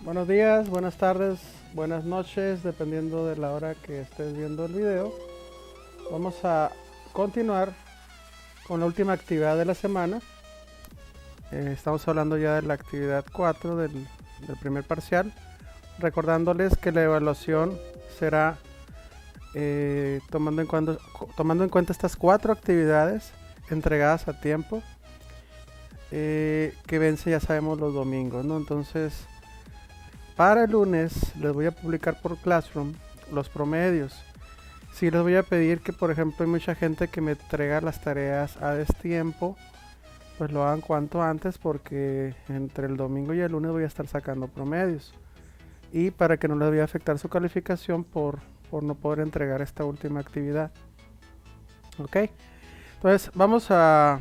Buenos días, buenas tardes, buenas noches, dependiendo de la hora que estés viendo el video. Vamos a continuar con la última actividad de la semana. Estamos hablando ya de la actividad 4 del primer parcial. Recordándoles que la evaluación será tomando en cuenta estas 4 actividades entregadas a tiempo, que vence, ya sabemos, los domingos, ¿no? Entonces, para el lunes les voy a publicar por Classroom los promedios. Sí les voy a pedir que, por ejemplo, hay mucha gente que me entrega las tareas a destiempo, pues lo hagan cuanto antes, porque entre el domingo y el lunes voy a estar sacando promedios. Y para que no les vaya a afectar su calificación por no poder entregar esta última actividad. Ok, entonces vamos a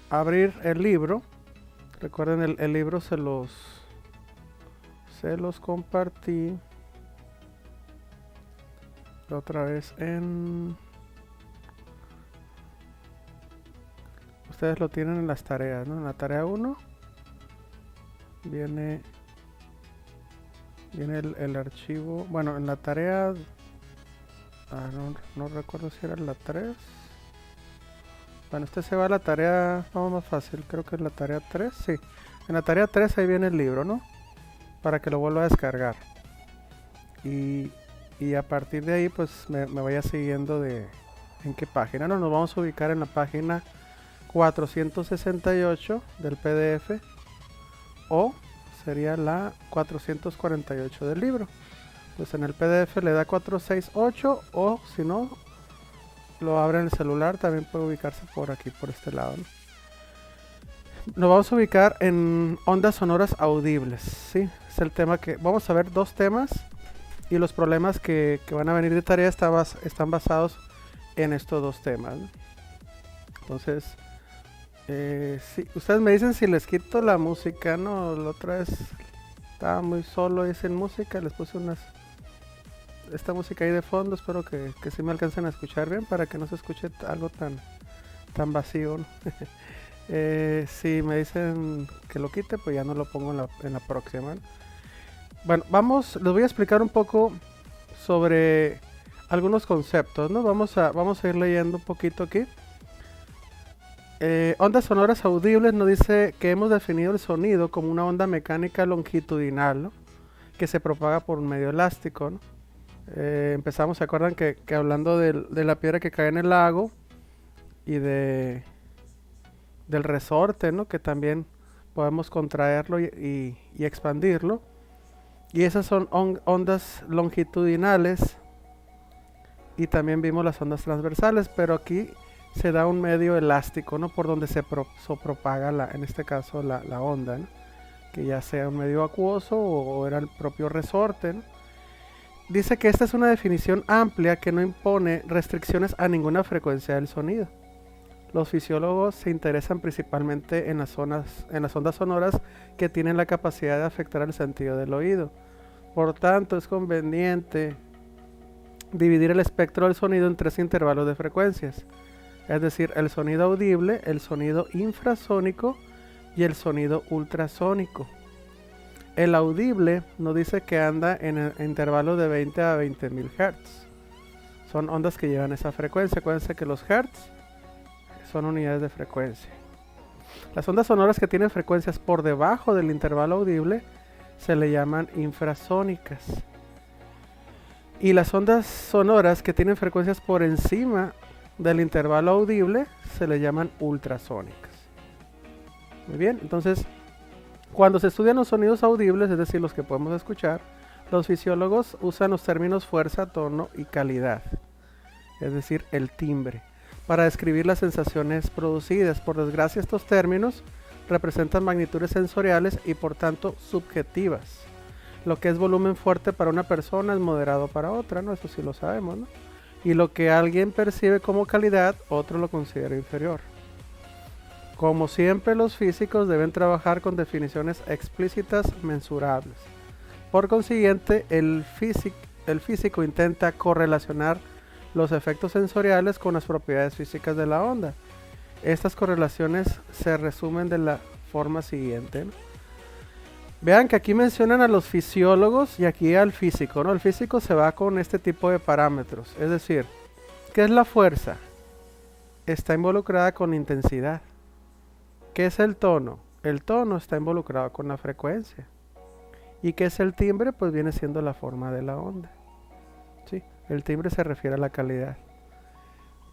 abrir el libro. Recuerden, el libro se los compartí la otra vez ustedes lo tienen en las tareas, ¿no? En la tarea 1 viene el archivo. Bueno, en la tarea no recuerdo si era la 3. Bueno, este se va a la tarea, vamos, más fácil, creo que es la tarea 3, sí. En la tarea 3 ahí viene el libro, ¿no? Para que lo vuelva a descargar. Y a partir de ahí pues me vaya siguiendo de en qué página. No, nos vamos a ubicar en la página 468 del PDF, o sería la 448 del libro. Pues en el PDF le da 468, o si no lo abre en el celular, también puede ubicarse por aquí, por este lado, ¿no? Nos vamos a ubicar en ondas sonoras audibles, ¿sí? Es el tema que vamos a ver, dos temas, y los problemas que van a venir de tarea están basados en estos dos temas, ¿no? Entonces, sí, ustedes me dicen si les quito la música, ¿no? La otra vez estaba muy solo y sin música, les puse esta música ahí de fondo. Espero que sí me alcancen a escuchar bien, para que no se escuche algo tan vacío, ¿no? Si me dicen que lo quite, pues ya no lo pongo en la próxima, ¿no? Bueno, les voy a explicar un poco sobre algunos conceptos, ¿no? Vamos a ir leyendo un poquito aquí. Ondas sonoras audibles nos dice que hemos definido el sonido como una onda mecánica longitudinal, ¿no? Que se propaga por un medio elástico, ¿no? Empezamos, ¿se acuerdan que hablando de la piedra que cae en el lago y del resorte, ¿no? Que también podemos contraerlo y expandirlo. Y esas son ondas longitudinales, y también vimos las ondas transversales, pero aquí se da un medio elástico, ¿no? Por donde se propaga, en este caso, la onda, ¿no? Que ya sea un medio acuoso o era el propio resorte, ¿no? Dice que esta es una definición amplia que no impone restricciones a ninguna frecuencia del sonido. Los fisiólogos se interesan principalmente en las ondas sonoras que tienen la capacidad de afectar el sentido del oído. Por tanto, es conveniente dividir el espectro del sonido en 3 intervalos de frecuencias, es decir, el sonido audible, el sonido infrasónico y el sonido ultrasónico. El audible nos dice que anda en el intervalo de 20 a 20.000 Hz. Son ondas que llevan esa frecuencia. Acuérdense que los Hz son unidades de frecuencia. Las ondas sonoras que tienen frecuencias por debajo del intervalo audible se le llaman infrasónicas. Y las ondas sonoras que tienen frecuencias por encima del intervalo audible se le llaman ultrasónicas. Muy bien, entonces, cuando se estudian los sonidos audibles, es decir, los que podemos escuchar, los fisiólogos usan los términos fuerza, tono y calidad, es decir, el timbre, para describir las sensaciones producidas. Por desgracia, estos términos representan magnitudes sensoriales y por tanto subjetivas. Lo que es volumen fuerte para una persona es moderado para otra, ¿no? Eso sí lo sabemos, ¿no? Y lo que alguien percibe como calidad, otro lo considera inferior. Como siempre, los físicos deben trabajar con definiciones explícitas mensurables. Por consiguiente, el físico intenta correlacionar los efectos sensoriales con las propiedades físicas de la onda. Estas correlaciones se resumen de la forma siguiente, ¿no? Vean que aquí mencionan a los fisiólogos y aquí al físico, ¿no? El físico se va con este tipo de parámetros. Es decir, ¿qué es la fuerza? Está involucrada con intensidad. ¿Qué es el tono? El tono está involucrado con la frecuencia. ¿Y qué es el timbre? Pues viene siendo la forma de la onda. ¿Sí? El timbre se refiere a la calidad.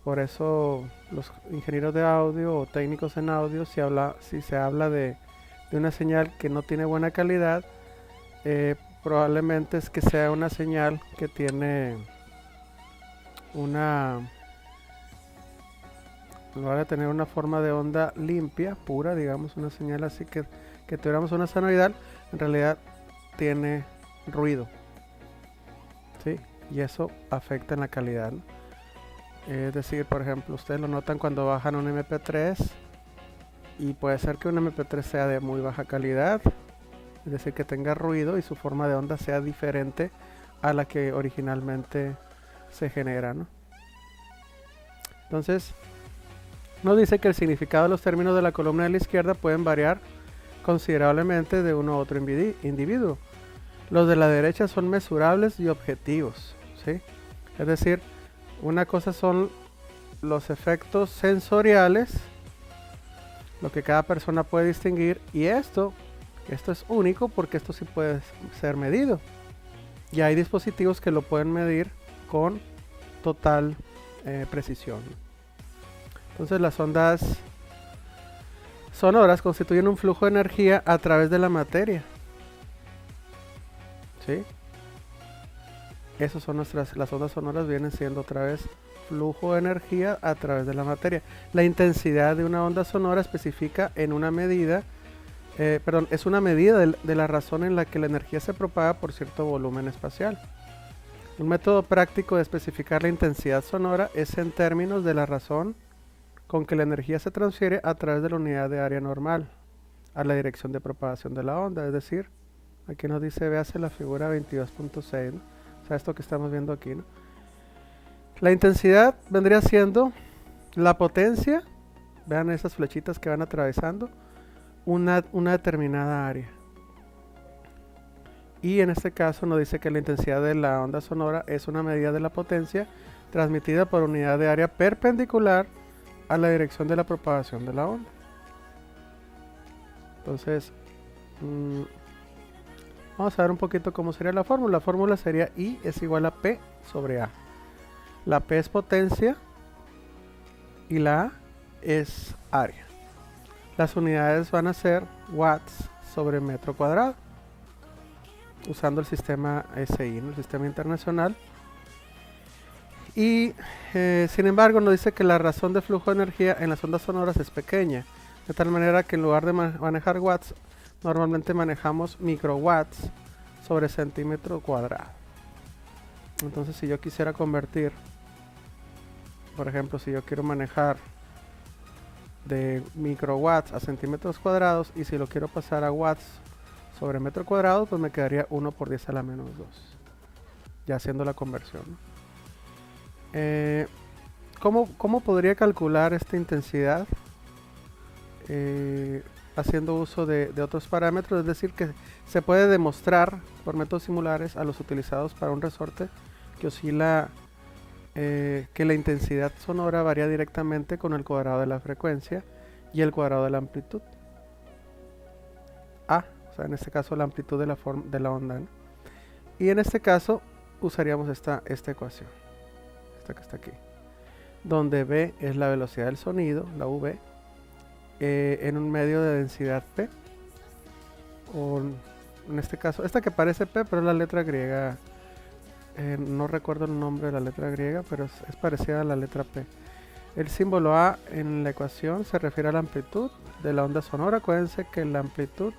Por eso los ingenieros de audio o técnicos en audio, si se habla de una señal que no tiene buena calidad, probablemente es que sea una señal que tiene una, en lugar de tener una forma de onda limpia, pura, digamos, una señal así que tuviéramos una sonoridad, en realidad tiene ruido, ¿sí? Y eso afecta en la calidad, ¿no? Es decir, por ejemplo, ustedes lo notan cuando bajan un MP3 y puede ser que un MP3 sea de muy baja calidad, es decir, que tenga ruido y su forma de onda sea diferente a la que originalmente se genera, ¿no? Entonces, nos dice que el significado de los términos de la columna de la izquierda pueden variar considerablemente de uno a otro individuo. Los de la derecha son mesurables y objetivos, ¿sí? Es decir, una cosa son los efectos sensoriales, lo que cada persona puede distinguir, y esto es único porque esto sí puede ser medido. Y hay dispositivos que lo pueden medir con total precisión. Entonces las ondas sonoras constituyen un flujo de energía a través de la materia. ¿Sí? Esas son las ondas sonoras, vienen siendo otra vez flujo de energía a través de la materia. La intensidad de una onda sonora especifica en una medida, es una medida de la razón en la que la energía se propaga por cierto volumen espacial. Un método práctico de especificar la intensidad sonora es en términos de la razón con que la energía se transfiere a través de la unidad de área normal a la dirección de propagación de la onda. Es decir, aquí nos dice, véase la figura 22.6, ¿no? O sea, esto que estamos viendo aquí, ¿no? La intensidad vendría siendo la potencia, vean esas flechitas que van atravesando, una determinada área. Y en este caso nos dice que la intensidad de la onda sonora es una medida de la potencia transmitida por unidad de área perpendicular a la dirección de la propagación de la onda. Entonces, vamos a ver un poquito cómo sería la fórmula. La fórmula sería I es igual a P sobre A. La P es potencia y la A es área. Las unidades van a ser watts sobre metro cuadrado, usando el sistema SI, ¿no? El sistema internacional. Y sin embargo nos dice que la razón de flujo de energía en las ondas sonoras es pequeña, de tal manera que en lugar de manejar watts, normalmente manejamos microwatts sobre centímetro cuadrado. Entonces si yo quisiera convertir, por ejemplo, si yo quiero manejar de microwatts a centímetros cuadrados y si lo quiero pasar a watts sobre metro cuadrado, pues me quedaría 1 por 10 a la menos 2, ya haciendo la conversión, ¿no? ¿Cómo podría calcular esta intensidad? Haciendo uso de otros parámetros, es decir, que se puede demostrar por métodos similares a los utilizados para un resorte que oscila, que la intensidad sonora varía directamente con el cuadrado de la frecuencia y el cuadrado de la amplitud. A, o sea, en este caso la amplitud de la onda, ¿no? Y en este caso usaríamos esta ecuación, esta que está aquí, donde V es la velocidad del sonido, la V, en un medio de densidad P, o en este caso, esta que parece P, pero es la letra griega, no recuerdo el nombre de la letra griega, pero es parecida a la letra P. El símbolo A en la ecuación se refiere a la amplitud de la onda sonora. Acuérdense que la amplitud,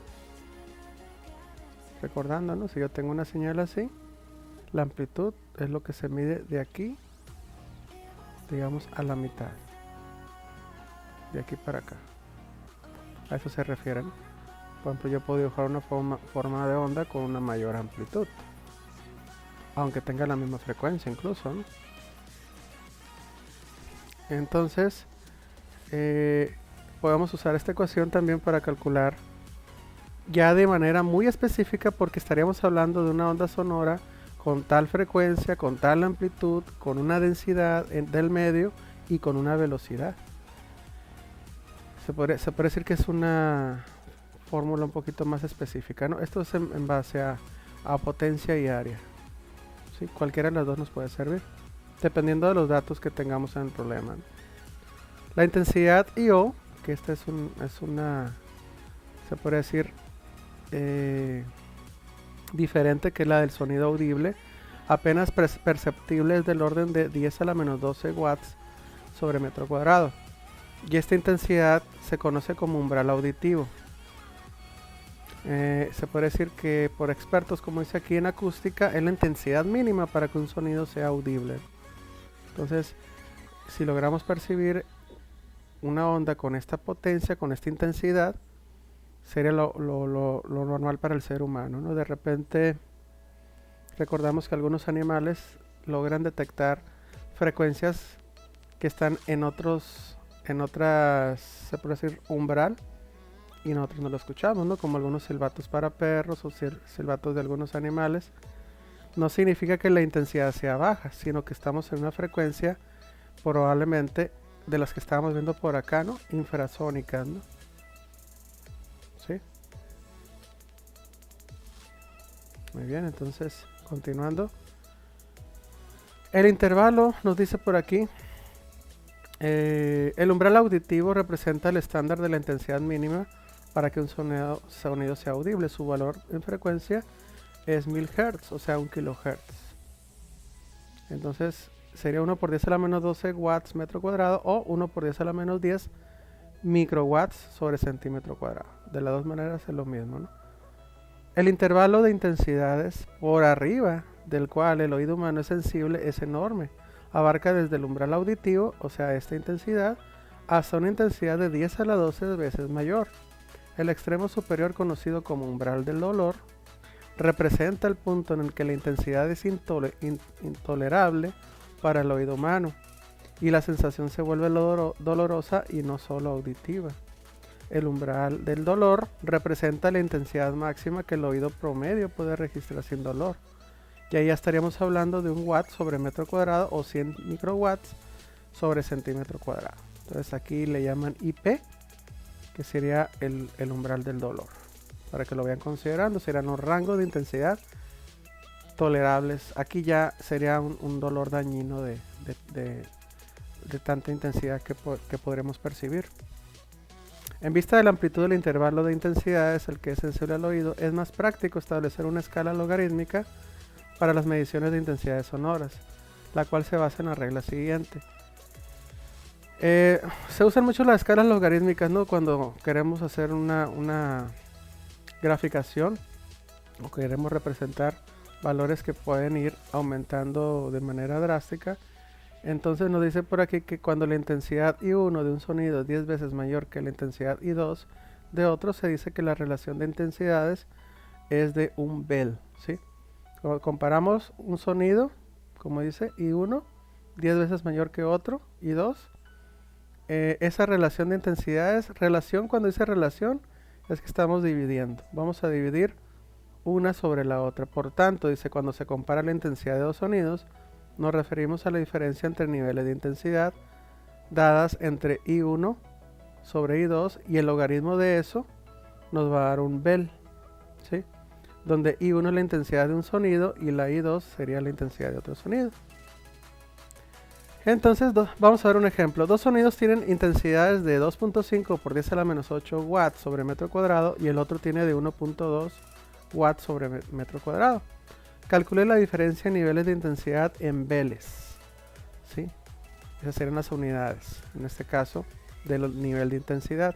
recordando, ¿no? Si yo tengo una señal así, la amplitud es lo que se mide de aquí, digamos, a la mitad, de aquí para acá. A eso se refieren. Por ejemplo, yo puedo dibujar una forma de onda con una mayor amplitud, aunque tenga la misma frecuencia incluso, ¿no? Entonces, podemos usar esta ecuación también para calcular ya de manera muy específica, porque estaríamos hablando de una onda sonora con tal frecuencia, con tal amplitud, con una densidad del medio y con una velocidad. Se puede decir que es una fórmula un poquito más específica, ¿no? Esto es en base a potencia y área. ¿Sí? Cualquiera de las dos nos puede servir, dependiendo de los datos que tengamos en el problema, ¿no? La intensidad I/O, que esta es una, se puede decir, diferente que la del sonido audible, apenas perceptible, es del orden de 10 a la menos 12 watts sobre metro cuadrado. Y esta intensidad se conoce como umbral auditivo. Se puede decir que por expertos, como dice aquí en acústica, es la intensidad mínima para que un sonido sea audible. Entonces, si logramos percibir una onda con esta potencia, con esta intensidad, sería lo normal para el ser humano, ¿no? De repente, recordamos que algunos animales logran detectar frecuencias que están en otras, se puede decir, umbral, y nosotros no lo escuchamos, ¿no? Como algunos silbatos para perros o silbatos de algunos animales. No significa que la intensidad sea baja, sino que estamos en una frecuencia probablemente de las que estábamos viendo por acá, ¿no? Infrasónicas, ¿no? ¿Sí? Muy bien, entonces, continuando. El intervalo nos dice por aquí, el umbral auditivo representa el estándar de la intensidad mínima para que un sonido sea audible. Su valor en frecuencia es 1000 Hz, o sea 1 kHz. Entonces sería 1 por 10 a la menos 12 watts metro cuadrado o 1 por 10 a la menos 10 microwatts sobre centímetro cuadrado. De las dos maneras es lo mismo, ¿no? El intervalo de intensidades por arriba del cual el oído humano es sensible es enorme. Abarca desde el umbral auditivo, o sea esta intensidad, hasta una intensidad de 10 a la 12 veces mayor. El extremo superior, conocido como umbral del dolor, representa el punto en el que la intensidad es intolerable para el oído humano y la sensación se vuelve dolorosa y no solo auditiva. El umbral del dolor representa la intensidad máxima que el oído promedio puede registrar sin dolor. Y ahí ya estaríamos hablando de 1 watt sobre metro cuadrado o 100 microwatts sobre centímetro cuadrado. Entonces aquí le llaman IP, que sería el umbral del dolor. Para que lo vayan considerando, serían los rangos de intensidad tolerables. Aquí ya sería un dolor dañino de tanta intensidad que podremos percibir. En vista de la amplitud del intervalo de intensidades, el que es sensible al oído, es más práctico establecer una escala logarítmica para las mediciones de intensidades sonoras, la cual se basa en la regla siguiente. Se usan mucho las escalas logarítmicas, ¿no? Cuando queremos hacer una graficación o queremos representar valores que pueden ir aumentando de manera drástica. Entonces nos dice por aquí que cuando la intensidad I1 de un sonido es 10 veces mayor que la intensidad I2 de otro, se dice que la relación de intensidades es de un Bell, ¿sí? Cuando comparamos un sonido, como dice, I1 10 veces mayor que otro, I2, esa relación de intensidades, cuando dice relación, es que estamos dividiendo. Vamos a dividir una sobre la otra. Por tanto, dice, cuando se compara la intensidad de dos sonidos, nos referimos a la diferencia entre niveles de intensidad dadas entre I1 sobre I2, y el logaritmo de eso nos va a dar un Bell, ¿sí? Donde I1 es la intensidad de un sonido y la I2 sería la intensidad de otro sonido. Entonces vamos a ver un ejemplo. Dos sonidos tienen intensidades de 2.5 por 10 a la menos 8 watts sobre metro cuadrado y el otro tiene de 1.2 watts sobre metro cuadrado. Calcule la diferencia en niveles de intensidad en Beles, ¿sí? Esas serían las unidades, en este caso, del nivel de intensidad.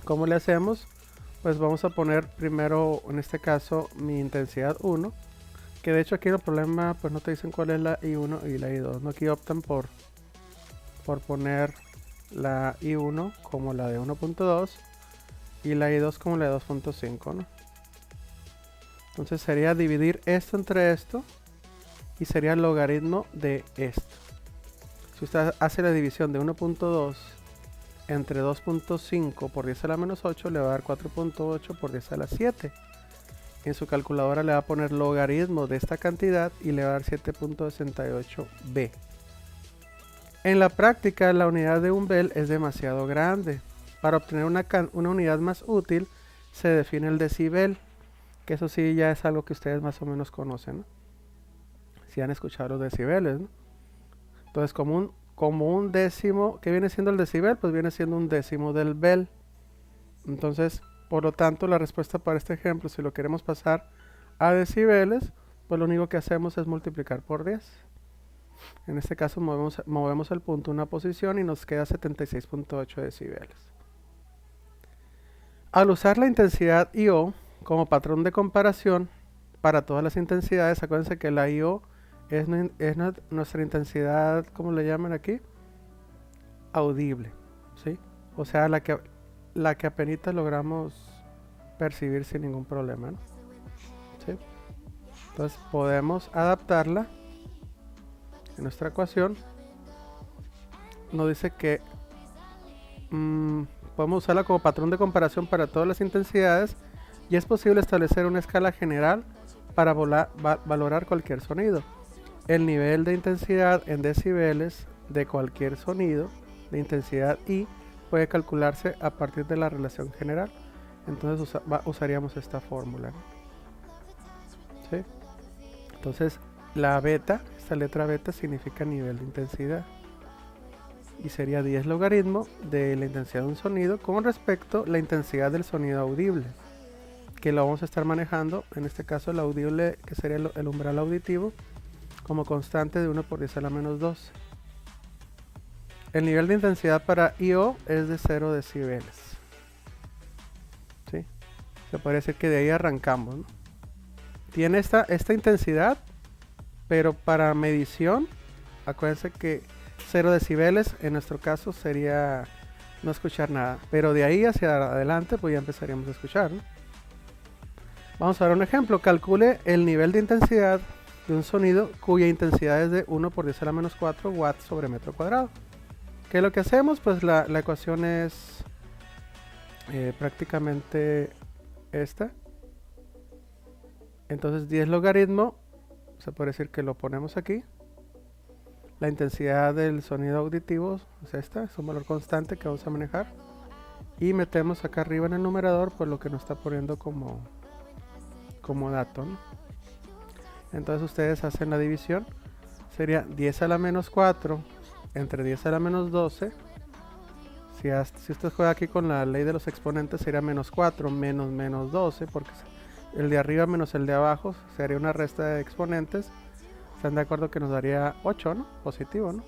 ¿Cómo le hacemos? Pues vamos a poner primero, en este caso, mi intensidad 1. Que de hecho aquí en el problema pues no te dicen cuál es la I1 y la I2, ¿no? Aquí optan por poner la I1 como la de 1.2 y la I2 como la de 2.5, ¿no? Entonces sería dividir esto entre esto y sería el logaritmo de esto. Si usted hace la división de 1.2 entre 2.5 por 10 a la menos 8 le va a dar 4.8 por 10 a la 7. En su calculadora le va a poner logaritmo de esta cantidad y le va a dar 7.68b. En la práctica, la unidad de un bel es demasiado grande. Para obtener una unidad más útil, se define el decibel, que eso sí ya es algo que ustedes más o menos conocen, ¿no? Si han escuchado los decibeles, ¿no? Entonces, como un décimo, ¿qué viene siendo el decibel? Pues viene siendo un décimo del bel. Entonces, por lo tanto, la respuesta para este ejemplo, si lo queremos pasar a decibeles, pues lo único que hacemos es multiplicar por 10. En este caso movemos el punto una posición y nos queda 76.8 decibeles. Al usar la intensidad I.O. como patrón de comparación para todas las intensidades, acuérdense que la I.O. es nuestra intensidad, ¿cómo le llaman aquí? Audible, ¿sí? O sea, la que apenas logramos percibir sin ningún problema, ¿no? ¿Sí? Entonces podemos adaptarla en nuestra ecuación. Nos dice que podemos usarla como patrón de comparación para todas las intensidades y es posible establecer una escala general para valorar cualquier sonido. El nivel de intensidad en decibeles de cualquier sonido de intensidad I puede calcularse a partir de la relación general. Entonces usaríamos esta fórmula, ¿no? ¿Sí? Entonces la beta, esta letra beta significa nivel de intensidad y sería 10 logaritmo de la intensidad de un sonido con respecto a la intensidad del sonido audible, que lo vamos a estar manejando, en este caso el audible, que sería el umbral auditivo, como constante de 1 por 10 a la menos 12. El nivel de intensidad para I.O. es de 0 decibeles. ¿Sí? Se podría decir que de ahí arrancamos, ¿no? Tiene esta intensidad, pero para medición, acuérdense que 0 decibeles en nuestro caso sería no escuchar nada, pero de ahí hacia adelante pues ya empezaríamos a escuchar, ¿no? Vamos a ver un ejemplo. Calcule el nivel de intensidad de un sonido cuya intensidad es de 1 por 10 a la menos 4 watts sobre metro cuadrado. ¿Qué es lo que hacemos? Pues la ecuación es prácticamente esta. Entonces 10 logaritmo, se puede decir que lo ponemos aquí. La intensidad del sonido auditivo es esta, es un valor constante que vamos a manejar. Y metemos acá arriba en el numerador pues lo que nos está poniendo como dato, ¿no? Entonces ustedes hacen la división. Sería 10 a la menos 4 entre 10 a la menos 12. Si usted juega aquí con la ley de los exponentes, sería menos 4 menos menos 12, porque el de arriba menos el de abajo sería una resta de exponentes. ¿Están de acuerdo que nos daría 8, ¿no? Positivo, ¿no?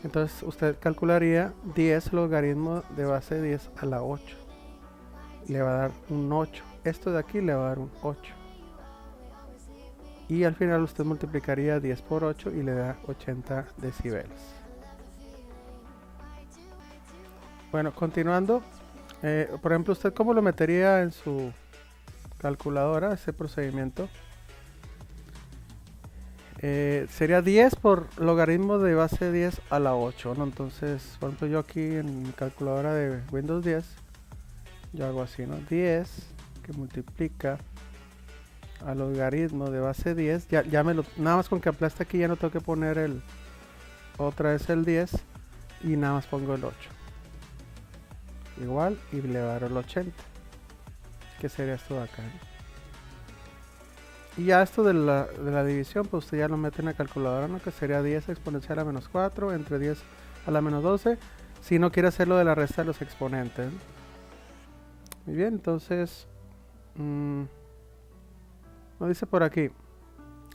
Entonces usted calcularía 10 logaritmo de base de 10 a la 8. Le va a dar un 8. Esto de aquí le va a dar un 8. Y al final usted multiplicaría 10 por 8 y le da 80 decibeles. Bueno, continuando. Por ejemplo, ¿usted cómo lo metería en su calculadora, ese procedimiento? Sería 10 por logaritmo de base 10 a la 8, ¿no? Entonces, por ejemplo, yo aquí en mi calculadora de Windows 10, yo hago así, ¿no? 10 que multiplica a logaritmo de base 10, nada más con que aplaste aquí ya no tengo que poner otra vez el 10 y nada más pongo el 8. Igual y le va a dar el 80, que sería esto de acá, ¿no? Y ya esto de la división, pues usted ya lo mete en la calculadora, ¿no? Que sería 10 exponencial a menos 4 entre 10 a la menos 12, si no quiere hacerlo de la resta de los exponentes, ¿no? Muy bien, entonces nos dice por aquí: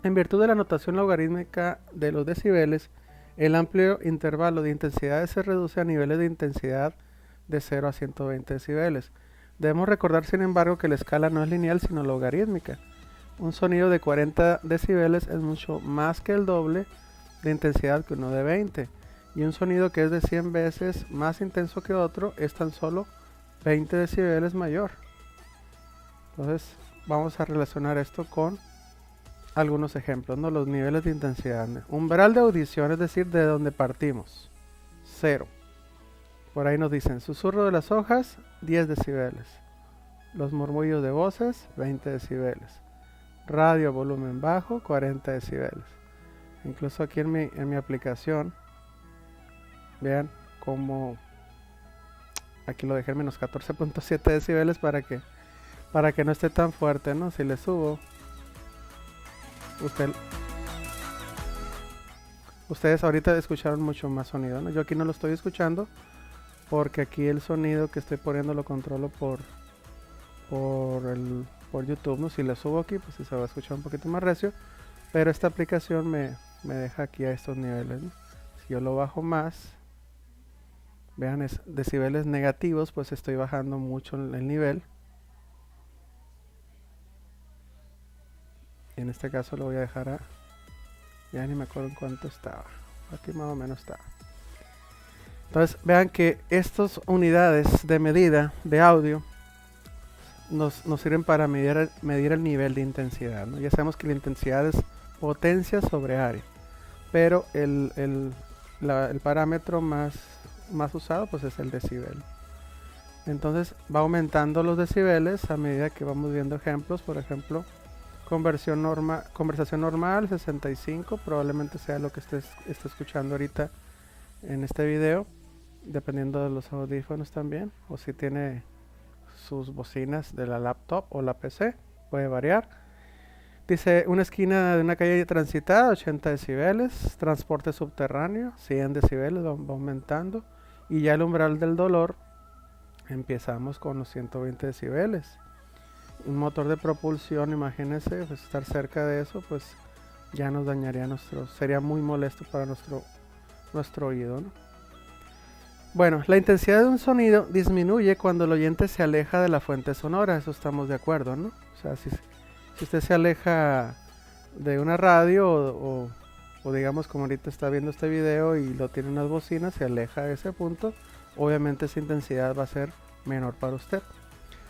en virtud de la notación logarítmica de los decibeles, el amplio intervalo de intensidades se reduce a niveles de intensidad de 0 a 120 decibeles. Debemos recordar, sin embargo, que la escala no es lineal sino logarítmica. Un sonido de 40 decibeles es mucho más que el doble de intensidad que uno de 20, y un sonido que es de 100 veces más intenso que otro es tan solo 20 decibeles mayor. Entonces vamos a relacionar esto con algunos ejemplos, ¿no? Los niveles de intensidad. Umbral de audición, es decir, de donde partimos, 0. Por ahí nos dicen, susurro de las hojas, 10 decibeles. Los murmullos de voces, 20 decibeles. Radio volumen bajo, 40 decibeles. Incluso aquí en mi aplicación, vean cómo aquí lo dejé en menos 14.7 decibeles para que no esté tan fuerte, ¿no? Si le subo, ustedes ahorita escucharon mucho más sonido, ¿no? Yo aquí no lo estoy escuchando porque aquí el sonido que estoy poniendo lo controlo por YouTube, ¿no? Si le subo aquí, pues sí se va a escuchar un poquito más recio, pero esta aplicación me deja aquí a estos niveles, ¿no? Si yo lo bajo más, vean, es decibeles negativos, pues estoy bajando mucho el nivel. Y en este caso lo voy a dejar a, ya ni me acuerdo en cuánto estaba, aquí más o menos estaba. Entonces vean que estas unidades de medida de audio nos sirven para medir el nivel de intensidad, ¿no? Ya sabemos que la intensidad es potencia sobre área, pero el parámetro más usado pues es el decibel. Entonces va aumentando los decibeles a medida que vamos viendo ejemplos. Por ejemplo, conversación normal 65, probablemente sea lo que esté escuchando ahorita en este video, dependiendo de los audífonos también, o si tiene sus bocinas de la laptop o la PC, puede variar. Dice una esquina de una calle transitada, 80 decibeles, transporte subterráneo, 100 decibeles, va aumentando, y ya el umbral del dolor empezamos con los 120 decibeles. Un motor de propulsión, imagínense, pues estar cerca de eso, pues ya nos dañaría sería muy molesto para nuestro oído, ¿no? Bueno, la intensidad de un sonido disminuye cuando el oyente se aleja de la fuente sonora, eso estamos de acuerdo, ¿no? O sea, si usted se aleja de una radio o digamos como ahorita está viendo este video y lo tiene en unas bocinas, se aleja de ese punto, obviamente esa intensidad va a ser menor para usted.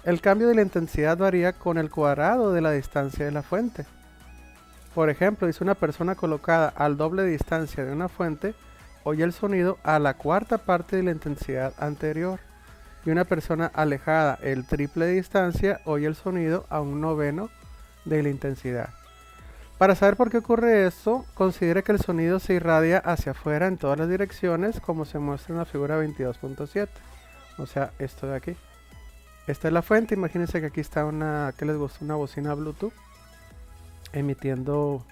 El cambio de la intensidad varía con el cuadrado de la distancia de la fuente. Por ejemplo, dice una persona colocada al doble de distancia de una fuente oye el sonido a la cuarta parte de la intensidad anterior, y una persona alejada el triple de distancia oye el sonido a un noveno de la intensidad. Para saber por qué ocurre esto, considere que el sonido se irradia hacia afuera en todas las direcciones, como se muestra en la figura 22.7, o sea, esto de aquí. Esta es la fuente, imagínense que aquí está una bocina Bluetooth emitiendo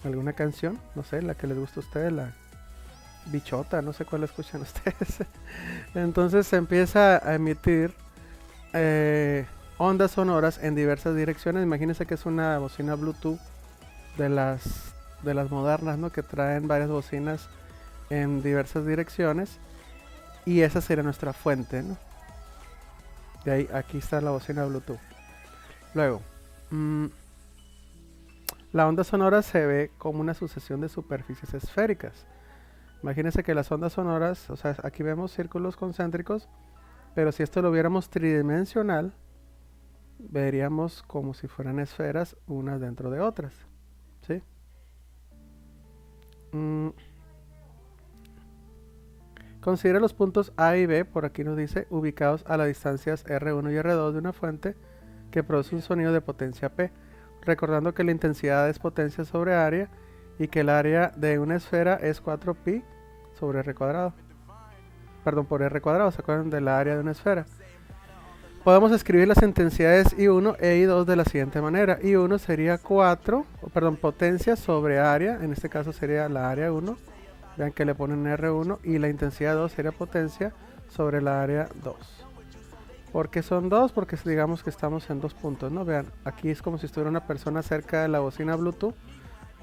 alguna canción, no sé, la que les gusta a ustedes, la bichota, no sé cuál escuchan ustedes. Entonces se empieza a emitir ondas sonoras en diversas direcciones. Imagínense que es una bocina Bluetooth de las modernas, ¿no? Que traen varias bocinas en diversas direcciones, y esa sería nuestra fuente, ¿no? De ahí, aquí está la bocina Bluetooth. Luego, la onda sonora se ve como una sucesión de superficies esféricas. Imagínense que las ondas sonoras, o sea, aquí vemos círculos concéntricos, pero si esto lo viéramos tridimensional, veríamos como si fueran esferas unas dentro de otras, ¿sí? Considera los puntos A y B, por aquí nos dice, ubicados a las distancias R1 y R2 de una fuente que produce un sonido de potencia P, recordando que la intensidad es potencia sobre área y que el área de una esfera es 4pi sobre R cuadrado. Perdón, por R cuadrado, ¿se acuerdan de la área de una esfera? Podemos escribir las intensidades I1 e I2 de la siguiente manera. I1 sería potencia sobre área, en este caso sería la área 1. Vean que le ponen R1, y la intensidad 2 sería potencia sobre la área 2. ¿Por qué son 2? Porque digamos que estamos en 2 puntos, ¿no? Vean, aquí es como si estuviera una persona cerca de la bocina Bluetooth,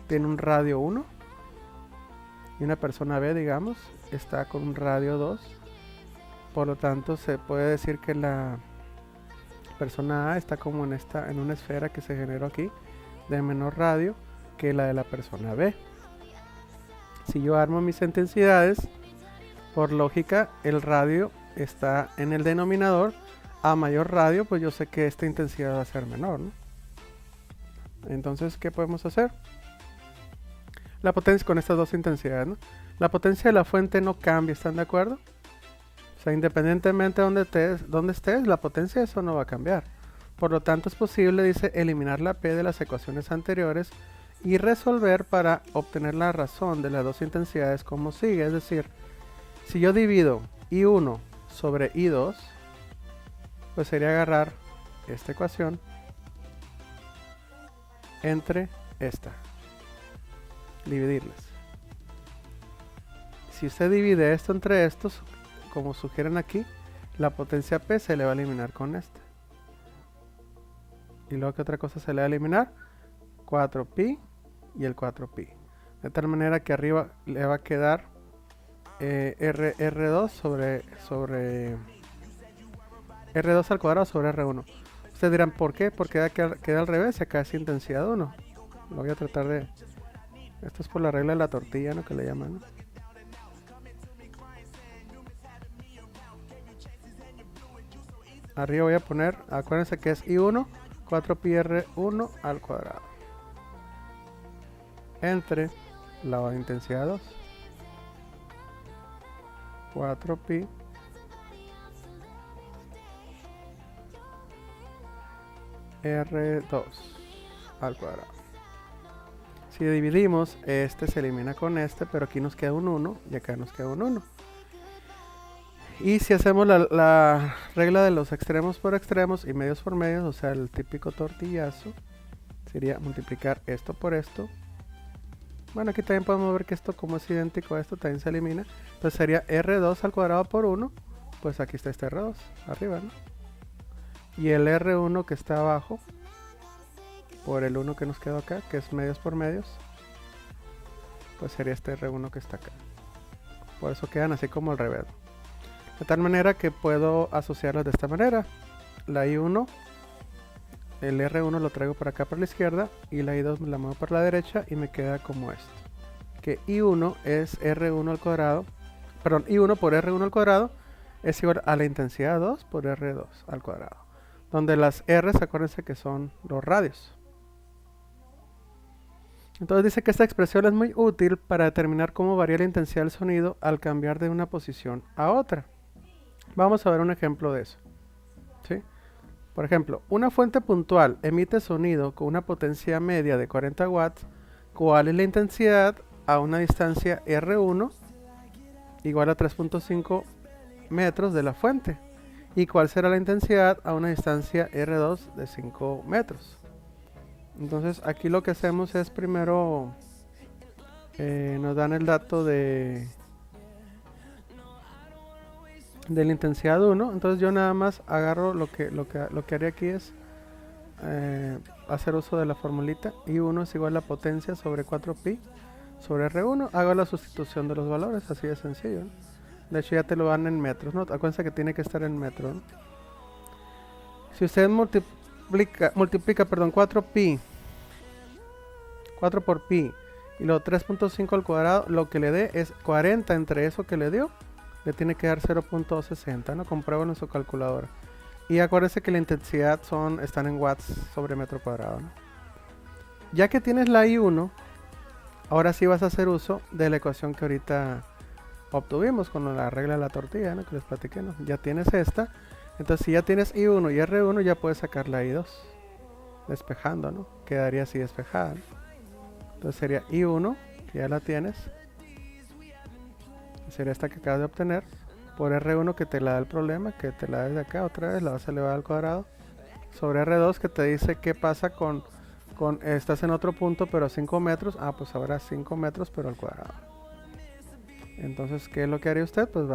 tiene un radio 1, y una persona B, digamos, está con un radio 2. Por lo tanto, se puede decir que la persona A está como en una esfera que se generó aquí, de menor radio que la de la persona B. Si yo armo mis intensidades, por lógica, el radio está en el denominador. A mayor radio, pues yo sé que esta intensidad va a ser menor, ¿no? Entonces, ¿qué podemos hacer? La potencia con estas dos intensidades, ¿no? La potencia de la fuente no cambia, ¿están de acuerdo? O sea, independientemente de donde estés, la potencia de eso no va a cambiar. Por lo tanto, es posible, dice, eliminar la P de las ecuaciones anteriores y resolver para obtener la razón de las dos intensidades como sigue. Es decir, si yo divido I1 sobre I2, pues sería agarrar esta ecuación entre esta, dividirlas. Si usted divide esto entre estos, como sugieren aquí, la potencia P se le va a eliminar con esta. Y luego, ¿qué otra cosa se le va a eliminar? 4pi y el 4pi. De tal manera que arriba le va a quedar R2 sobre R2 al cuadrado sobre R1. Ustedes dirán, ¿por qué? Porque queda al revés y acá es intensidad 1. Lo voy a tratar de... Esto es por la regla de la tortilla, ¿no? Que le llaman, ¿no? Arriba voy a poner, acuérdense que es I1, 4pi R1 al cuadrado. Entre la intensidad 2. 4pi R2 al cuadrado. Si dividimos, este se elimina con este, pero aquí nos queda un 1 y acá nos queda un 1. Y si hacemos la regla de los extremos por extremos y medios por medios, o sea, el típico tortillazo, sería multiplicar esto por esto. Bueno, aquí también podemos ver que esto, como es idéntico a esto, también se elimina. Entonces sería R2 al cuadrado por 1. Pues aquí está este R2, arriba, ¿no? Y el R1 que está abajo, por el 1 que nos quedó acá, que es medios por medios, pues sería este R1 que está acá. Por eso quedan así como al revés. De tal manera que puedo asociarlas de esta manera. La I1, el R1 lo traigo por acá por la izquierda y la I2 me la muevo por la derecha y me queda como esto. Que I1 es R1 al cuadrado, perdón, I1 por R1 al cuadrado es igual a la intensidad 2 por R2 al cuadrado. Donde las R's, acuérdense que son los radios. Entonces dice que esta expresión es muy útil para determinar cómo varía la intensidad del sonido al cambiar de una posición a otra. Vamos a ver un ejemplo de eso, ¿sí? Por ejemplo, una fuente puntual emite sonido con una potencia media de 40 watts. ¿Cuál es la intensidad a una distancia R1 igual a 3.5 metros de la fuente? ¿Y cuál será la intensidad a una distancia R2 de 5 metros? Entonces aquí lo que hacemos es primero nos dan el dato de la intensidad 1. Entonces yo nada más agarro lo que haría aquí es hacer uso de la formulita. I1 es igual a la potencia sobre 4pi sobre R1. Hago la sustitución de los valores, así de sencillo, ¿no? De hecho ya te lo dan en metros, ¿no? Acuérdense que tiene que estar en metros, ¿no? Si usted multiplica 4pi 4 por pi y luego 3.5 al cuadrado, lo que le dé es 40 entre eso que le dio. Le tiene que dar 0.60, ¿no? Compruébalo en su calculadora. Y acuérdense que la intensidad están en watts sobre metro cuadrado, ¿no? Ya que tienes la I1, ahora sí vas a hacer uso de la ecuación que ahorita obtuvimos con la regla de la tortilla, ¿no? Que les platiqué, ¿no? Ya tienes esta. Entonces si ya tienes I1 y R1, ya puedes sacar la I2. Despejando, ¿no? Quedaría así despejada, ¿no? Entonces sería I1, que ya la tienes. Sería esta que acabas de obtener por R1 que te la da el problema, que te la da desde acá otra vez, la vas a elevar al cuadrado, sobre R2 que te dice qué pasa con estás en otro punto pero a 5 metros, pues ahora 5 metros pero al cuadrado. Entonces, ¿qué es lo que haría usted? Pues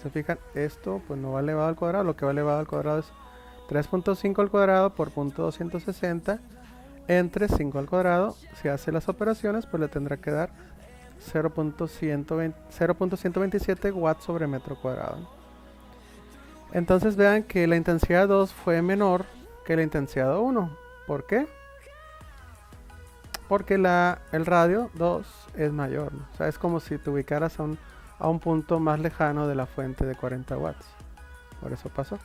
se fijan, esto pues no va elevado al cuadrado, lo que va elevado al cuadrado es 3.5 al cuadrado por 0.260 entre 5 al cuadrado. Si hace las operaciones, pues le tendrá que dar 0.127 watts sobre metro cuadrado. Entonces vean que la intensidad 2 fue menor que la intensidad 1. ¿Por qué? Porque el radio 2 es mayor, ¿no? O sea, es como si te ubicaras a un punto más lejano de la fuente de 40 watts. Por eso pasó.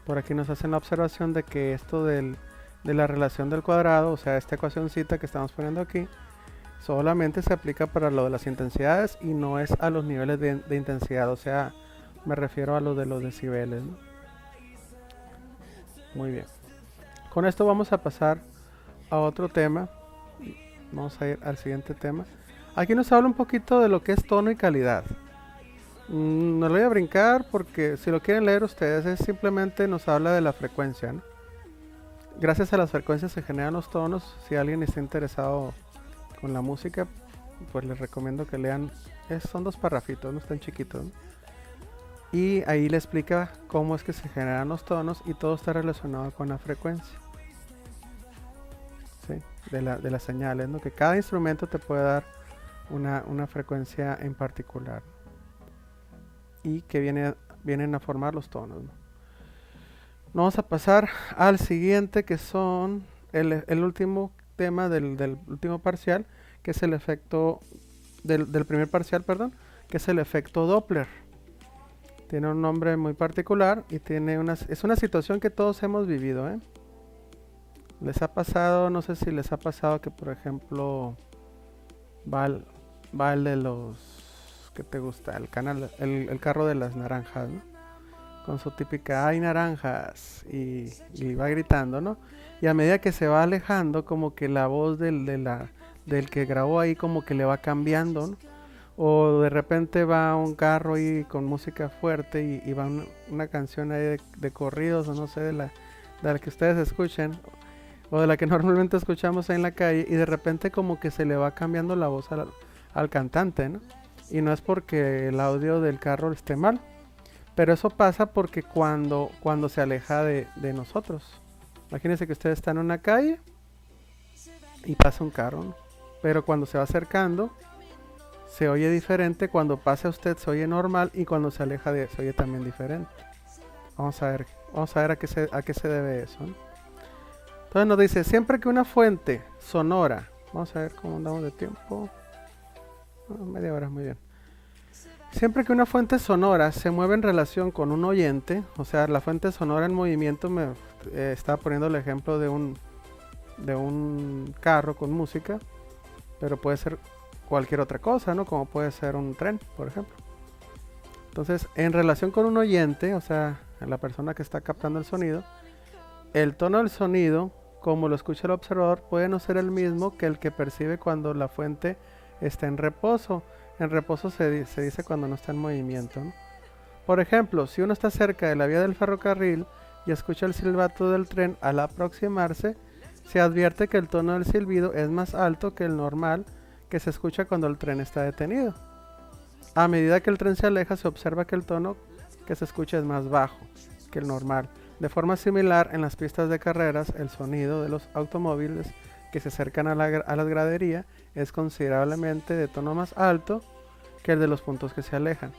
Por aquí nos hacen la observación de que esto de la relación del cuadrado, o sea, esta ecuacióncita que estamos poniendo aquí, Solamente se aplica para lo de las intensidades y no es a los niveles de intensidad, o sea, me refiero a lo de los decibeles, ¿no? Muy bien. Con esto vamos a pasar a otro tema. Vamos a ir al siguiente tema. Aquí nos habla un poquito de lo que es tono y calidad. No lo voy a brincar porque si lo quieren leer ustedes, es simplemente nos habla de la frecuencia, ¿no? Gracias a las frecuencias se generan los tonos. Si alguien está interesado con la música, pues les recomiendo que lean. Son 2 parrafitos, no están chiquitos, ¿no? Y ahí le explica cómo es que se generan los tonos y todo está relacionado con la frecuencia, ¿sí? de las señales, ¿no? Que cada instrumento te puede dar una frecuencia en particular y que vienen a formar los tonos, ¿no? Vamos a pasar al siguiente, que son el último tema del último parcial, que es el efecto del primer parcial, perdón, que es el efecto Doppler. Tiene un nombre muy particular y es una situación que todos hemos vivido, ¿eh? Les ha pasado, no sé si les ha pasado que, por ejemplo, va el de los, ¿qué te gusta? El carro de las naranjas, ¿no? Con su típica, ¡ay, naranjas! Y va gritando, ¿no? Y a medida que se va alejando, como que la voz del que grabó ahí como que le va cambiando, ¿no? O de repente va un carro ahí con música fuerte y va una canción ahí de corridos, o no sé, de la que ustedes escuchen, o de la que normalmente escuchamos ahí en la calle, y de repente como que se le va cambiando la voz al cantante, ¿no? Y no es porque el audio del carro esté mal, pero eso pasa porque cuando se aleja de nosotros. Imagínense que ustedes están en una calle y pasa un carro, ¿no? Pero cuando se va acercando se oye diferente, cuando pasa usted se oye normal y cuando se aleja se oye también diferente. Vamos a ver a qué se debe eso, ¿no? Entonces nos dice, siempre que una fuente sonora, vamos a ver cómo andamos de tiempo. Media hora, muy bien. Siempre que una fuente sonora se mueve en relación con un oyente, o sea, la fuente sonora en movimiento, estaba poniendo el ejemplo de un carro con música, pero puede ser cualquier otra cosa, ¿no? Como puede ser un tren, por ejemplo. Entonces, en relación con un oyente, o sea, la persona que está captando el sonido, el tono del sonido, como lo escucha el observador, puede no ser el mismo que el que percibe cuando la fuente está en reposo. En reposo se dice cuando no está en movimiento, ¿no? Por ejemplo, si uno está cerca de la vía del ferrocarril y escucha el silbato del tren, al aproximarse, se advierte que el tono del silbido es más alto que el normal que se escucha cuando el tren está detenido. A medida que el tren se aleja, se observa que el tono que se escucha es más bajo que el normal. De forma similar, en las pistas de carreras, el sonido de los automóviles que se acercan a las graderías es considerablemente de tono más alto que el de los puntos que se alejan.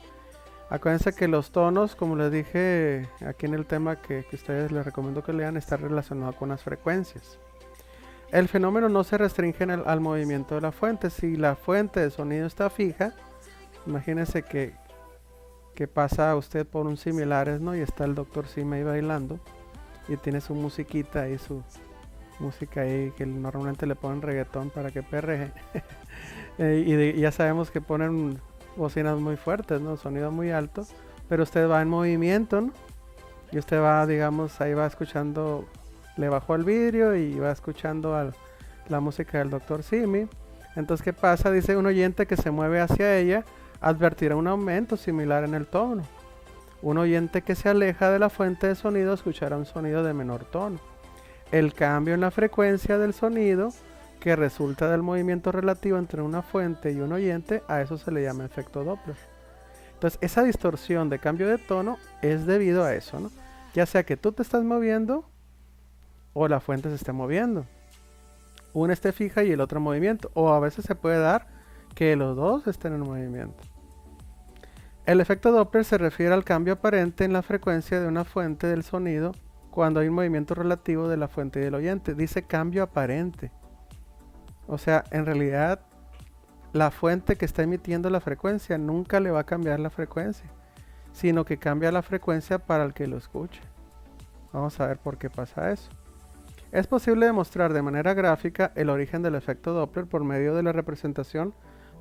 Acuérdense que los tonos, como les dije aquí en el tema que ustedes les recomiendo que lean, está relacionado con las frecuencias. El fenómeno no se restringe al movimiento de la fuente. Si la fuente de sonido está fija, imagínense que pasa usted por un similares, ¿no? Y está el Dr. Simi ahí bailando y tiene su musiquita y su música ahí que normalmente le ponen reggaetón para que perreje. y ya sabemos que ponen bocinas muy fuertes, ¿no? Sonido muy alto, pero usted va en movimiento, ¿no? Y usted va, digamos, ahí va escuchando, le bajó el vidrio y va escuchando la música del Dr. Simi. Entonces, ¿qué pasa? Dice un oyente que se mueve hacia ella, advertirá un aumento similar en el tono. Un oyente que se aleja de la fuente de sonido escuchará un sonido de menor tono. El cambio en la frecuencia del sonido que resulta del movimiento relativo entre una fuente y un oyente, a eso se le llama efecto Doppler. Entonces, esa distorsión de cambio de tono es debido a eso, ¿no? Ya sea que tú te estás moviendo o la fuente se esté moviendo. Una esté fija y el otro en movimiento. O a veces se puede dar que los dos estén en movimiento. El efecto Doppler se refiere al cambio aparente en la frecuencia de una fuente del sonido cuando hay un movimiento relativo de la fuente y del oyente. Dice cambio aparente. O sea, en realidad la fuente que está emitiendo la frecuencia nunca le va a cambiar la frecuencia, sino que cambia la frecuencia para el que lo escuche. Vamos a ver por qué pasa eso. Es posible demostrar de manera gráfica el origen del efecto Doppler por medio de la representación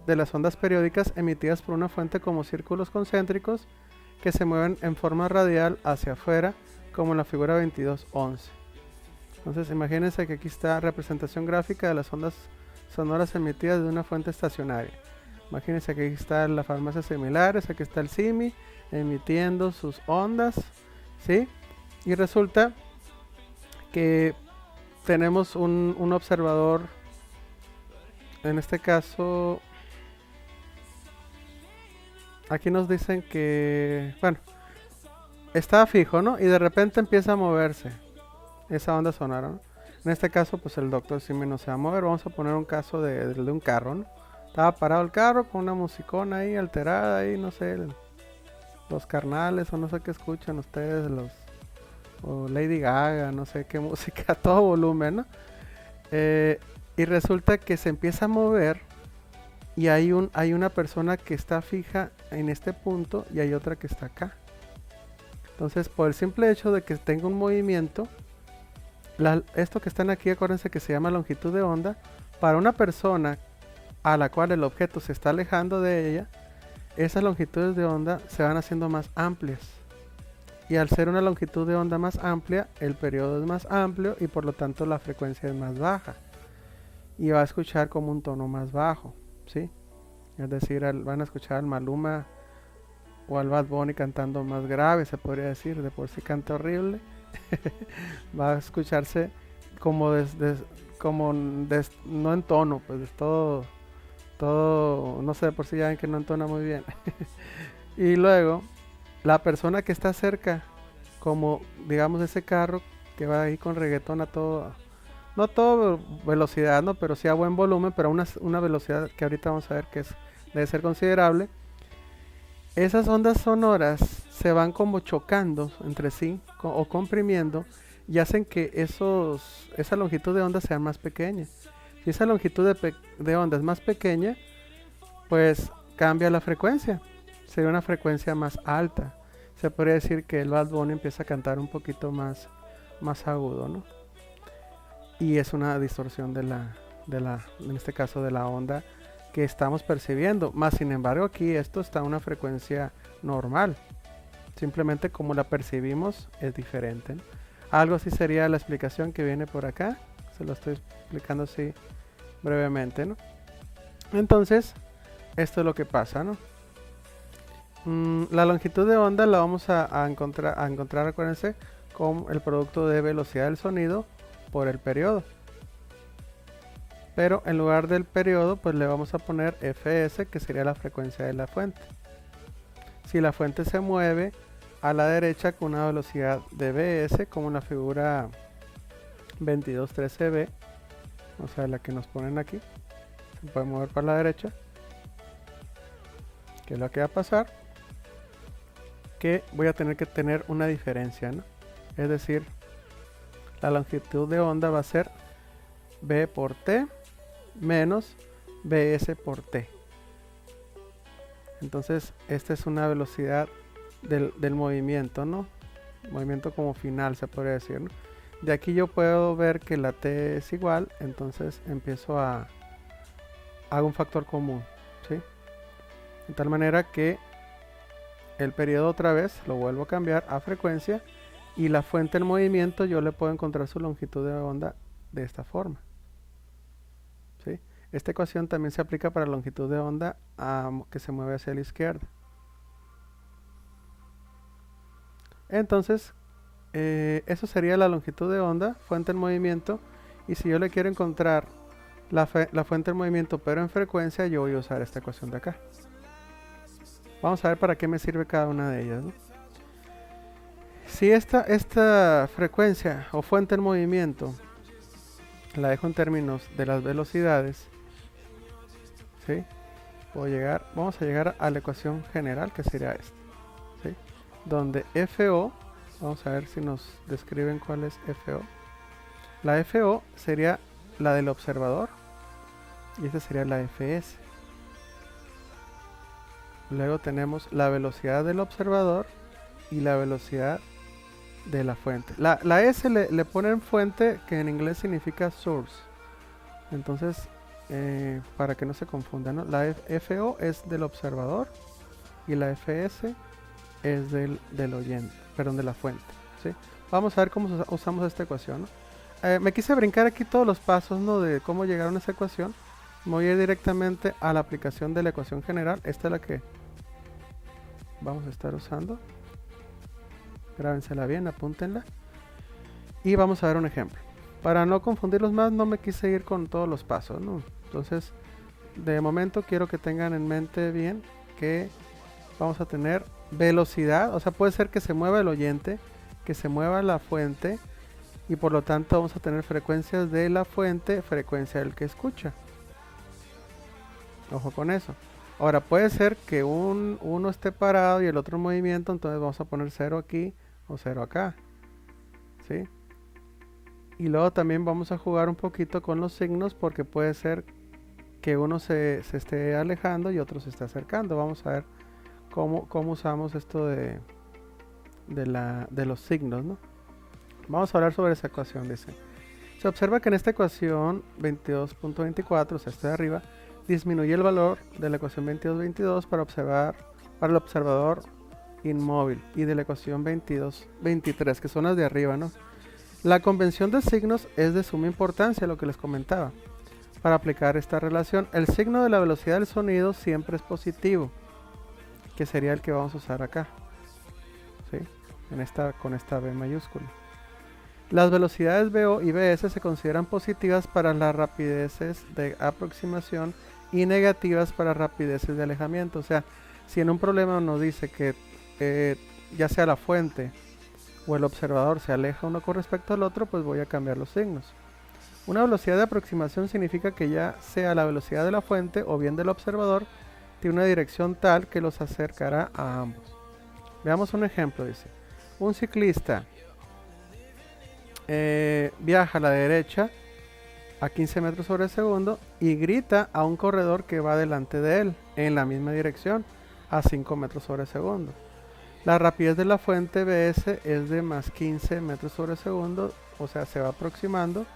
de las ondas periódicas emitidas por una fuente como círculos concéntricos que se mueven en forma radial hacia afuera, como en la figura 22.11. Entonces imagínense que aquí está representación gráfica de las ondas sonoras emitidas de una fuente estacionaria. Imagínense que aquí están las farmacias similares, aquí está el SIMI emitiendo sus ondas, ¿sí? Y resulta que tenemos un observador, en este caso, aquí nos dicen que, bueno, está fijo, ¿no? Y de repente empieza a moverse esa onda sonora, ¿no? En este caso, pues el doctor Simi no se va a mover. Vamos a poner un caso de un carro, ¿no? Estaba parado el carro con una musicona ahí alterada, ahí, no sé, los carnales o no sé qué escuchan ustedes, o Lady Gaga, no sé qué música, a todo volumen, ¿no? Y resulta que se empieza a mover y hay una persona que está fija en este punto y hay otra que está acá. Entonces, por el simple hecho de que tenga un movimiento, esto que están aquí, acuérdense que se llama longitud de onda. Para una persona a la cual el objeto se está alejando de ella, esas longitudes de onda se van haciendo más amplias. Y al ser una longitud de onda más amplia, el periodo es más amplio y por lo tanto la frecuencia es más baja. Y va a escuchar como un tono más bajo, ¿sí? Es decir, van a escuchar al Maluma o al Bad Bunny cantando más grave, se podría decir, de por sí canta horrible. Va a escucharse como no en tono, pues todo, no sé, por si ya ven que no entona muy bien. Y luego, la persona que está cerca, como digamos ese carro que va ahí con reggaetón a todo, no a toda velocidad, ¿no? Pero sí a buen volumen, pero a una velocidad que ahorita vamos a ver que debe ser considerable. Esas ondas sonoras se van como chocando entre sí o comprimiendo y hacen que esa longitud de onda sea más pequeña. Si esa longitud de onda es más pequeña, pues cambia la frecuencia. Sería una frecuencia más alta. Se podría decir que el Bad Bunny empieza a cantar un poquito más agudo, ¿no? Y es una distorsión en este caso de la onda que estamos percibiendo. Más sin embargo, aquí esto está a una frecuencia normal. Simplemente como la percibimos es diferente, ¿no? Algo así sería la explicación que viene por acá. Se lo estoy explicando así brevemente, ¿no? Entonces, esto es lo que pasa, ¿no? La longitud de onda la vamos a encontrar, acuérdense, con el producto de velocidad del sonido por el periodo. Pero en lugar del periodo, pues le vamos a poner Fs, que sería la frecuencia de la fuente. Si la fuente se mueve a la derecha con una velocidad de Bs, como en la figura 2213b, o sea, la que nos ponen aquí, se puede mover para la derecha. ¿Qué es lo que va a pasar? Que voy a tener que tener una diferencia, ¿no? Es decir, la longitud de onda va a ser B por T menos Bs por T. Entonces, esta es una velocidad del movimiento, ¿no? Movimiento como final, se podría decir, ¿no? De aquí yo puedo ver que la T es igual, entonces empiezo hago un factor común, ¿sí? De tal manera que el periodo otra vez lo vuelvo a cambiar a frecuencia y la fuente del movimiento yo le puedo encontrar su longitud de onda de esta forma, ¿sí? Esta ecuación también se aplica para la longitud de onda que se mueve hacia la izquierda. Entonces, eso sería la longitud de onda, fuente del movimiento. Y si yo le quiero encontrar la fuente del movimiento pero en frecuencia, yo voy a usar esta ecuación de acá. Vamos a ver para qué me sirve cada una de ellas, ¿no? Si esta frecuencia o fuente del movimiento la dejo en términos de las velocidades, ¿sí? Vamos a llegar a la ecuación general, que sería esta, ¿sí? Donde FO, vamos a ver si nos describen cuál es FO. La FO sería la del observador y esta sería la FS. Luego tenemos la velocidad del observador y la velocidad de la fuente. La S le ponen fuente, que en inglés significa source. Entonces, para que no se confundan, ¿no? La FO es del observador y la FS es del oyente, perdón, de la fuente, ¿sí? Vamos a ver cómo usamos esta ecuación, ¿no? Me quise brincar aquí todos los pasos, ¿no?, de cómo llegaron a esa ecuación. Me voy a ir directamente a la aplicación de la ecuación general. Esta es la que vamos a estar usando. Grábensela bien, apúntenla. Y vamos a ver un ejemplo. Para no confundirlos más, no me quise ir con todos los pasos, ¿no? Entonces, de momento quiero que tengan en mente bien que vamos a tener velocidad. O sea, puede ser que se mueva el oyente, que se mueva la fuente, y por lo tanto vamos a tener frecuencias de la fuente, frecuencia del que escucha. Ojo con eso. Ahora puede ser que uno esté parado y el otro en movimiento, entonces vamos a poner 0 aquí o 0 acá, ¿sí? Y luego también vamos a jugar un poquito con los signos, porque puede ser que uno se esté alejando y otro se esté acercando. Vamos a ver cómo usamos esto de los signos, ¿no? Vamos a hablar sobre esa ecuación. Dice, se observa que en esta ecuación 22.24, o sea, esta de arriba, disminuye el valor de la ecuación 22.22 para el observador inmóvil, y de la ecuación 22.23, que son las de arriba, ¿no? La convención de signos es de suma importancia, lo que les comentaba. Para aplicar esta relación, el signo de la velocidad del sonido siempre es positivo, que sería el que vamos a usar acá, ¿sí? Con esta B mayúscula. Las velocidades VO y VS se consideran positivas para las rapideces de aproximación y negativas para rapideces de alejamiento. O sea, si en un problema nos dice que ya sea la fuente o el observador se aleja uno con respecto al otro, pues voy a cambiar los signos. Una velocidad de aproximación significa que ya sea la velocidad de la fuente o bien del observador, tiene una dirección tal que los acercará a ambos. Veamos un ejemplo. Dice, un ciclista viaja a la derecha a 15 metros sobre segundo y grita a un corredor que va delante de él en la misma dirección a 5 metros sobre segundo. La rapidez de la fuente BS es de más 15 metros sobre segundo, o sea, se va aproximando,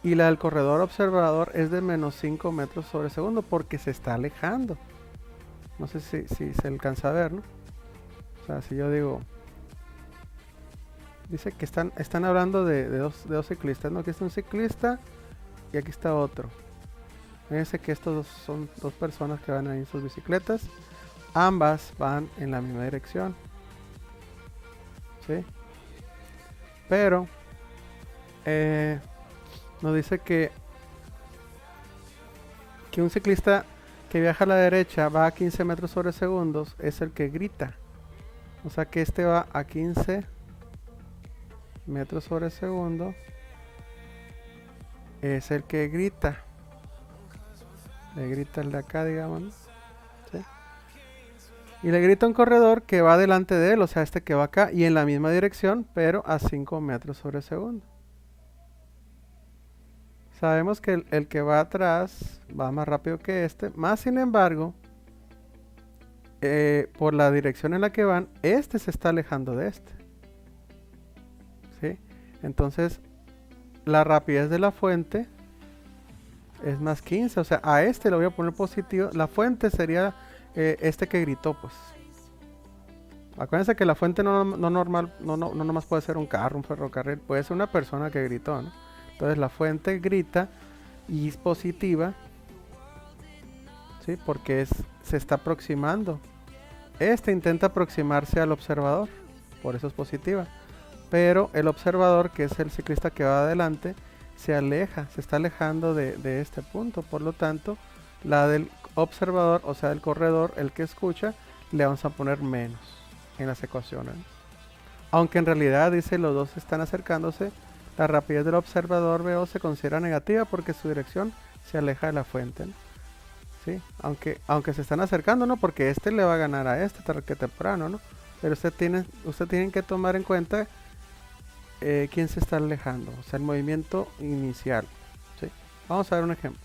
y la del corredor observador es de menos 5 metros sobre segundo porque se está alejando. No sé si se alcanza a ver, ¿no? O sea, si yo digo, dice que están hablando de dos ciclistas, ¿no? Aquí está un ciclista y aquí está otro. Fíjense que estos son dos personas que van ahí en sus bicicletas. Ambas van en la misma dirección, ¿sí? Pero nos dice que un ciclista que viaja a la derecha va a 15 metros sobre segundos es el que grita. O sea que este va a 15 metros sobre segundo, es el que grita. Le grita el de acá, digamos, ¿sí? Y le grita a un corredor que va delante de él, o sea, este que va acá y en la misma dirección, pero a 5 metros sobre segundo. Sabemos que el que va atrás va más rápido que este, más sin embargo, por la dirección en la que van, este se está alejando de este, ¿sí? Entonces, la rapidez de la fuente es más 15, o sea, a este le voy a poner positivo. La fuente sería este que gritó, pues. Acuérdense que la fuente no nomás puede ser un carro, un ferrocarril, puede ser una persona que gritó, ¿no? Entonces la fuente grita y es positiva, ¿sí? Porque se está aproximando. Este intenta aproximarse al observador, por eso es positiva. Pero el observador, que es el ciclista que va adelante, se está alejando de este punto. Por lo tanto, la del observador, o sea, el corredor, el que escucha, le vamos a poner menos en las ecuaciones. Aunque en realidad, dice, los dos están acercándose, la rapidez del observador VO se considera negativa porque su dirección se aleja de la fuente, ¿no? ¿Sí? Aunque se están acercando, ¿no? Porque este le va a ganar a este tarde que temprano, ¿no? Pero usted tiene que tomar en cuenta quién se está alejando, o sea, el movimiento inicial, ¿sí? Vamos a ver un ejemplo.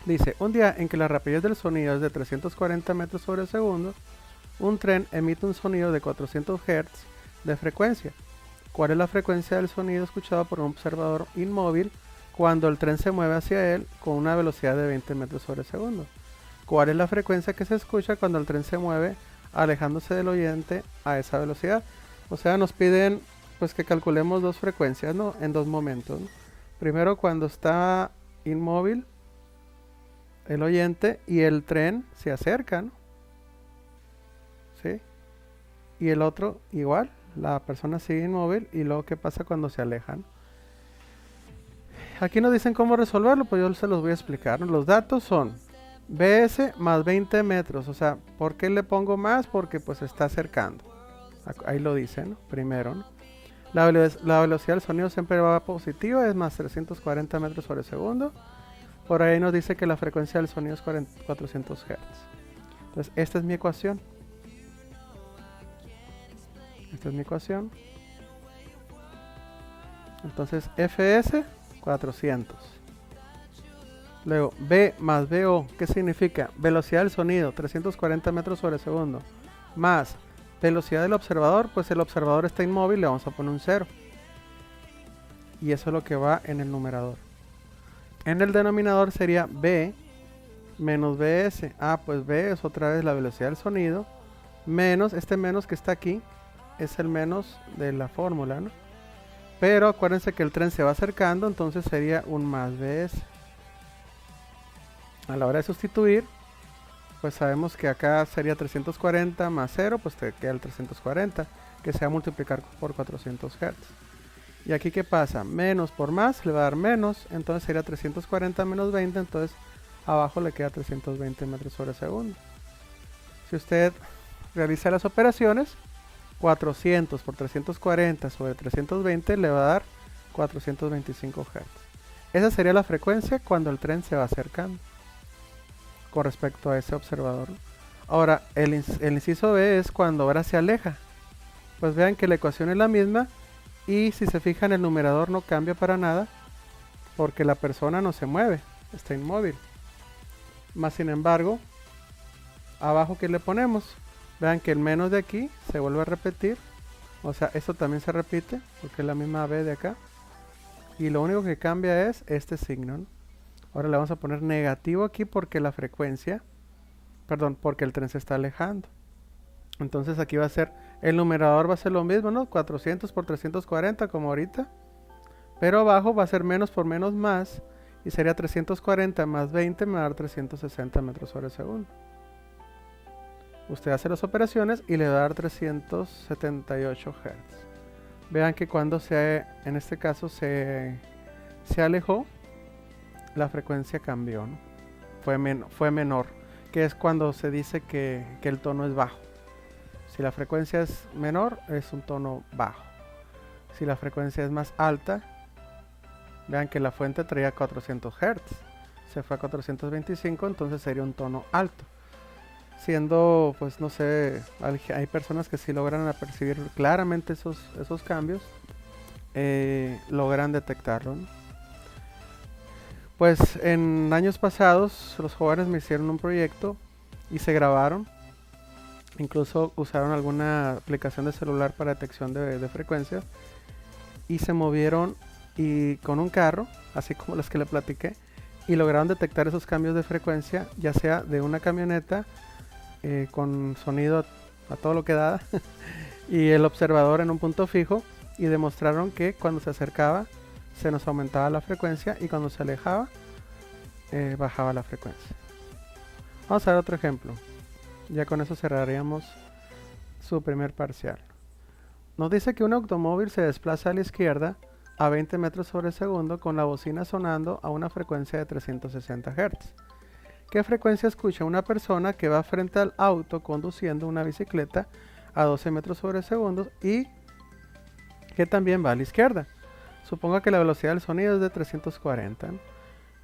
Dice, un día en que la rapidez del sonido es de 340 metros sobre segundo, Un tren emite un sonido de 400 Hz de frecuencia. ¿Cuál es la frecuencia del sonido escuchado por un observador inmóvil cuando el tren se mueve hacia él con una velocidad de 20 metros sobre segundo? ¿Cuál es la frecuencia que se escucha cuando el tren se mueve alejándose del oyente a esa velocidad? O sea, nos piden pues que calculemos dos frecuencias, ¿no? En dos momentos, ¿no? Primero cuando está inmóvil el oyente y el tren se acerca, ¿no? ¿Sí? Y el otro igual, la persona sigue inmóvil y luego qué pasa cuando se alejan. Aquí nos dicen cómo resolverlo, pues yo se los voy a explicar, ¿no? Los datos son BS más 20 metros, o sea, ¿por qué le pongo más? Porque pues se está acercando. Ahí lo dicen, ¿no? Primero, ¿no? La velocidad del sonido siempre va positiva, es más 340 metros sobre segundo. Por ahí nos dice que la frecuencia del sonido es 400 Hz. Entonces, esta es mi ecuación. Esta es mi ecuación. Entonces, Fs, 400. Luego, B más BO, ¿qué significa? Velocidad del sonido, 340 metros sobre segundo. Más velocidad del observador, pues el observador está inmóvil, le vamos a poner un 0. Y eso es lo que va en el numerador. En el denominador sería B menos BS. Ah, pues B es otra vez la velocidad del sonido. Menos, este menos que está aquí, es el menos de la fórmula, ¿no? Pero acuérdense que el tren se va acercando, entonces sería un más BS. A la hora de sustituir, pues sabemos que acá sería 340 más 0, pues te queda el 340, que se va a multiplicar por 400 Hz. Y aquí ¿qué pasa? Menos por más le va a dar menos, entonces sería 340 menos 20, entonces abajo le queda 320 metros sobre segundo. Si usted realiza las operaciones, 400 por 340 sobre 320 le va a dar 425 Hz. Esa sería la frecuencia cuando el tren se va acercando con respecto a ese observador. Ahora, el inciso B es cuando ahora se aleja. Pues vean que la ecuación es la misma y si se fijan el numerador no cambia para nada porque la persona no se mueve, está inmóvil. Más sin embargo, abajo que le ponemos, vean que el menos de aquí se vuelve a repetir, o sea, esto también se repite porque es la misma B de acá y lo único que cambia es este signo, ¿no? Ahora le vamos a poner negativo aquí porque la frecuencia, perdón, porque el tren se está alejando. Entonces aquí va a ser, el numerador va a ser lo mismo, ¿no? 400 por 340 como ahorita. Pero abajo va a ser menos por menos más. Y sería 340 más 20 me va a dar 360 metros sobre segundo. Usted hace las operaciones y le va a dar 378 Hz. Vean que cuando en este caso se alejó, la frecuencia cambió, ¿no? Fue menor, que es cuando se dice que el tono es bajo. Si la frecuencia es menor, es un tono bajo. Si la frecuencia es más alta, vean que la fuente traía 400 Hz, se fue a 425, entonces sería un tono alto. Siendo, pues no sé, hay personas que sí logran percibir claramente esos cambios, logran detectarlo, ¿no? Pues en años pasados los jóvenes me hicieron un proyecto y se grabaron. Incluso usaron alguna aplicación de celular para detección de frecuencias y se movieron y con un carro, así como los que le platiqué, y lograron detectar esos cambios de frecuencia, ya sea de una camioneta con sonido a todo lo que da y el observador en un punto fijo, y demostraron que cuando se acercaba se nos aumentaba la frecuencia y cuando se alejaba bajaba la frecuencia. Vamos a ver otro ejemplo. Ya con eso cerraríamos su primer parcial. Nos dice que un automóvil se desplaza a la izquierda a 20 metros sobre segundo con la bocina sonando a una frecuencia de 360 Hz. ¿Qué frecuencia escucha una persona que va frente al auto conduciendo una bicicleta a 12 metros sobre segundo y que también va a la izquierda? Suponga que la velocidad del sonido es de 340, ¿no?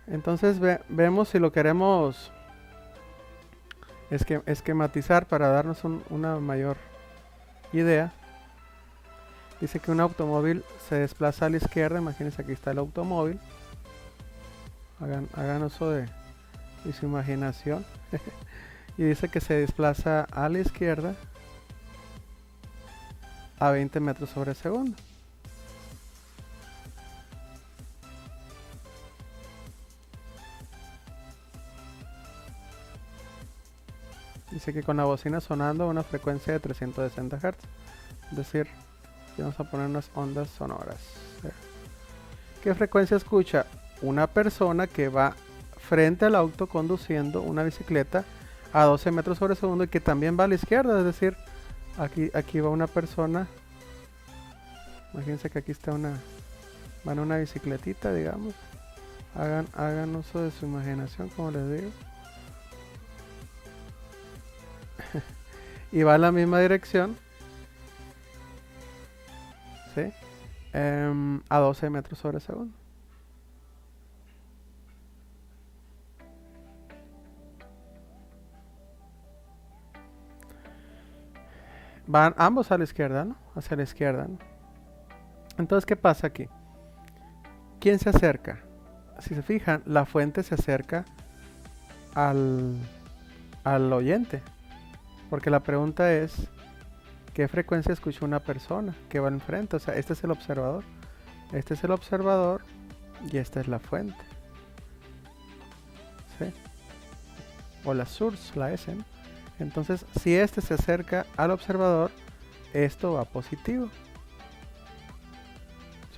Entonces vemos si lo queremos esquematizar para darnos una mayor idea. Dice que un automóvil se desplaza a la izquierda. Imagínense, aquí está el automóvil. Hagan uso de su imaginación. Y dice que se desplaza a la izquierda a 20 metros sobre segundo. Dice que con la bocina sonando a una frecuencia de 360 Hz. Es decir, vamos a poner unas ondas sonoras. ¿Qué frecuencia escucha una persona que va frente al auto conduciendo una bicicleta a 12 metros sobre segundo y que también va a la izquierda? Es decir, aquí va una persona. Imagínense que aquí está va en una bicicletita, digamos. Hagan uso de su imaginación, como les digo. Y va en la misma dirección. ¿Sí? A 12 metros sobre segundo. Van ambos a la izquierda, ¿no? Hacia la izquierda, ¿no? Entonces, ¿qué pasa aquí? ¿Quién se acerca? Si se fijan, la fuente se acerca al oyente. Porque la pregunta es, ¿qué frecuencia escucha una persona que va enfrente? O sea, este es el observador. Este es el observador y esta es la fuente. ¿Sí? O la source, la S, ¿no? Entonces, si este se acerca al observador, esto va positivo.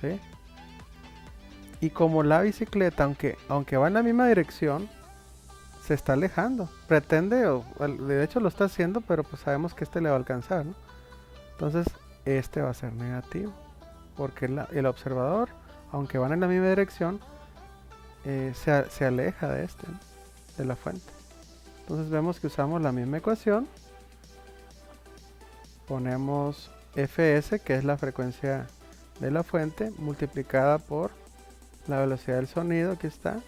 ¿Sí? Y como la bicicleta, aunque va en la misma dirección, se está alejando. Pretende, o de hecho lo está haciendo, pero pues sabemos que este le va a alcanzar, ¿no? Entonces, este va a ser negativo. Porque el observador, aunque van en la misma dirección, se aleja de este, ¿no? De la fuente. Entonces vemos que usamos la misma ecuación. Ponemos Fs, que es la frecuencia de la fuente, multiplicada por la velocidad del sonido, aquí está,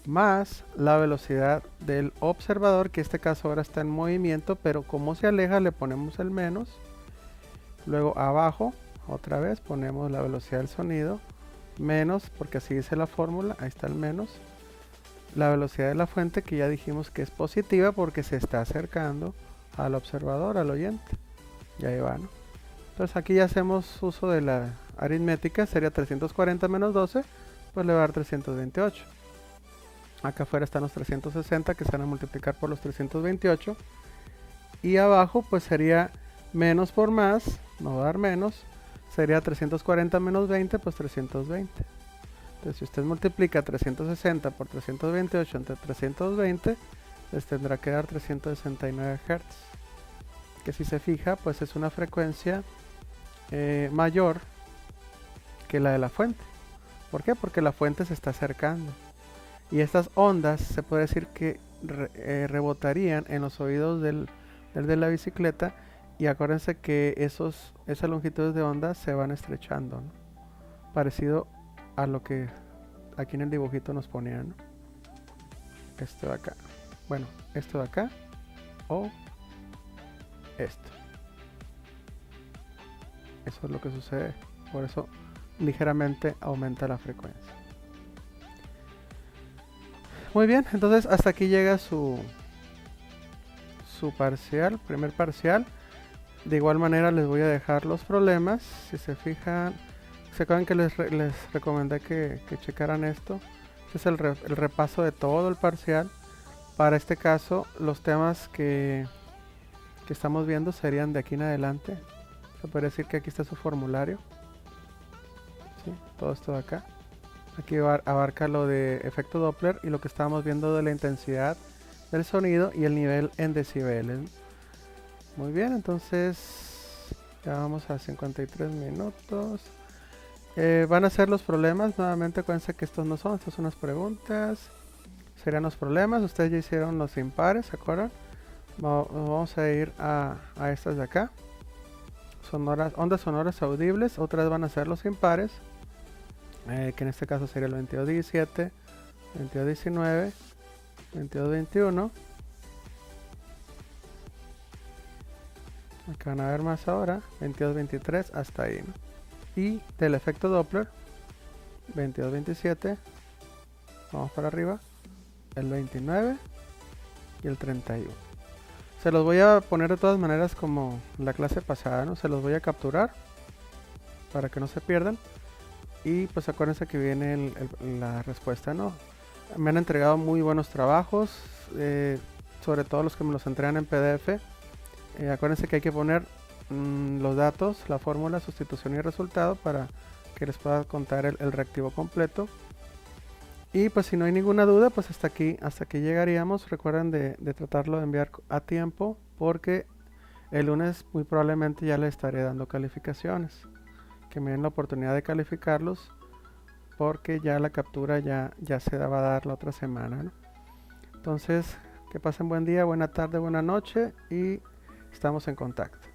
más la velocidad del observador, que en este caso ahora está en movimiento, pero como se aleja le ponemos el menos. Luego abajo, otra vez, ponemos la velocidad del sonido, menos, porque así dice la fórmula, ahí está el menos. La velocidad de la fuente, que ya dijimos que es positiva porque se está acercando al observador, al oyente. Y ahí va, ¿no? Entonces aquí ya hacemos uso de la aritmética, sería 340 menos 12, pues le va a dar 328. Acá afuera están los 360 que se van a multiplicar por los 328. Y abajo pues sería menos por más, no va a dar menos, sería 340 menos 20, pues 320. Entonces si usted multiplica 360 por 328 entre 320, les tendrá que dar 369 Hz. Que si se fija, pues es una frecuencia mayor que la de la fuente. ¿Por qué? Porque la fuente se está acercando. Y estas ondas se puede decir que rebotarían en los oídos del de la bicicleta. Y acuérdense que esas longitudes de onda se van estrechando, ¿no? Parecido a lo que aquí en el dibujito nos ponían, ¿no? Esto de acá. Bueno, esto de acá o esto. Eso es lo que sucede. Por eso ligeramente aumenta la frecuencia. Muy bien, entonces hasta aquí llega su parcial, primer parcial. De igual manera les voy a dejar los problemas. Si se fijan, se acuerdan que les recomendé que checaran esto. Este es el repaso de todo el parcial. Para este caso, los temas que estamos viendo serían de aquí en adelante. Se puede decir que aquí está su formulario. ¿Sí? Todo esto de acá. Aquí abarca lo de efecto Doppler y lo que estábamos viendo de la intensidad del sonido y el nivel en decibeles. Muy bien, entonces ya vamos a 53 minutos. Van a ser los problemas. Nuevamente acuérdense que estos no son, estas son las preguntas. Serían los problemas. Ustedes ya hicieron los impares, ¿se acuerdan? Vamos a ir a estas de acá. Ondas sonoras audibles. Otras van a ser los impares, que en este caso sería el 2217, 2219, 2221. Acá van a ver más ahora, 2223 hasta ahí, ¿no? Y del efecto Doppler, 2227, vamos para arriba, el 29 y el 31. Se los voy a poner de todas maneras como la clase pasada, ¿no? Se los voy a capturar para que no se pierdan. Y pues acuérdense que viene la respuesta, ¿no? Me han entregado muy buenos trabajos, sobre todo los que me los entregan en PDF. Acuérdense que hay que poner los datos, la fórmula, sustitución y resultado para que les pueda contar el reactivo completo. Y pues si no hay ninguna duda, pues hasta aquí llegaríamos. Recuerden de tratarlo de enviar a tiempo, porque el lunes muy probablemente ya les estaré dando calificaciones. Que me den la oportunidad de calificarlos, porque ya la captura ya se va a dar la otra semana, ¿no? Entonces, que pasen buen día, buena tarde, buena noche y estamos en contacto.